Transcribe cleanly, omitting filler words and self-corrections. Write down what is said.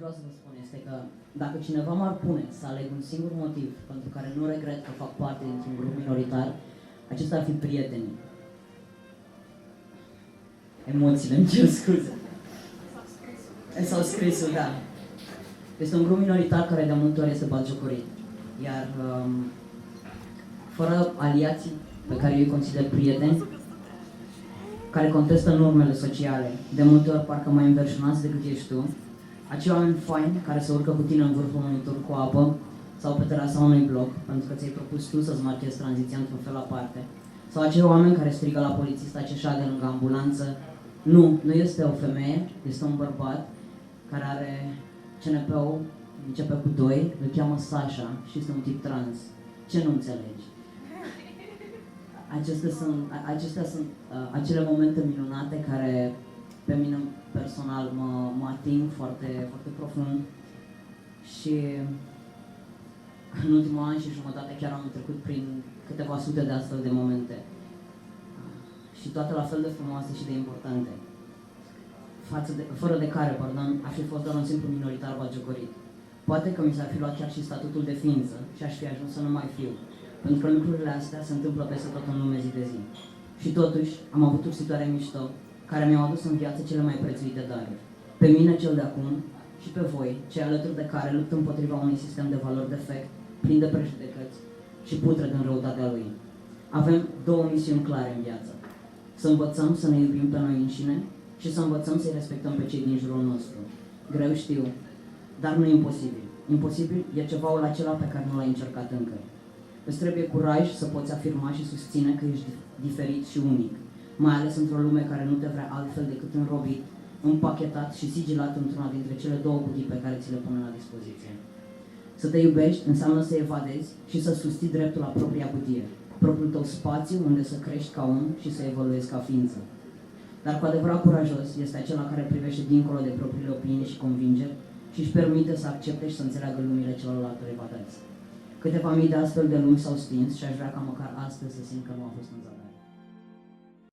vreau să vă spun este că dacă cineva m-ar pune să aleg un singur motiv pentru care nu regret că fac parte dintr-un grup minoritar, acesta ar fi prietenii. Emoțiile, îmi cer scuze. S-au scris, da. Este un grup minoritar care de multe ori este batjocorit. Iar fără aliații pe care eu îi consider prieteni, care contestă normele sociale, de multe ori parcă mai înverșunați decât ești tu, acei oameni faini care se urcă cu tine în vârful unui tur cu apă sau pe terasa unui bloc, pentru că ți-ai propus tu să-ți marchezi tranziția într-un fel aparte, sau acei oameni care strigă la polițist aceștia de lângă ambulanță: nu este o femeie, este un bărbat care are CNP-ul, începe cu 2, îl cheamă Sasha și este un tip trans. Ce nu înțelegi? Acestea sunt acele momente minunate care pe mine personal mă ating foarte, foarte profund și în ultimul an și jumătate chiar am trecut prin câteva sute de astfel de momente și toate la fel de frumoase și de importante, fără de care, aș fi fost doar un simplu minoritar batjocorit. Poate că mi s-ar fi luat chiar și statutul de ființă și aș fi ajuns să nu mai fiu, pentru că lucrurile astea se întâmplă peste tot în lume zi de zi. Și totuși am avut ursitoare mișto care mi-au adus în viață cele mai prețuite daruri. Pe mine cel de acum și pe voi, cei alături de care lupt împotriva unui sistem de valori defect, plin de prejudecăți și putred în răutatea lui. Avem două misiuni clare în viață: să învățăm să ne iubim pe noi înșine și să învățăm să-i respectăm pe cei din jurul nostru. Greu, știu, dar nu e imposibil. Imposibil e cevaul acela pe care nu l-ai încercat încă. Îți trebuie curaj să poți afirma și susține că ești diferit și unic, mai ales într-o lume care nu te vrea altfel decât înrobit, împachetat și sigilat într-una dintre cele două cutii pe care ți le pune la dispoziție. Să te iubești înseamnă să evadezi și să susții dreptul la propria cutie, propriul tău spațiu unde să crești ca om și să evoluezi ca ființă. Dar cu adevărat curajos este acela care privește dincolo de propriile opinii și convingeri și își permite să accepte și să înțeleagă lumile celorlalte rivalități. Câteva mii de astfel de lumi s-au stins și aș vrea ca măcar astăzi să simt că nu a fost în zadar.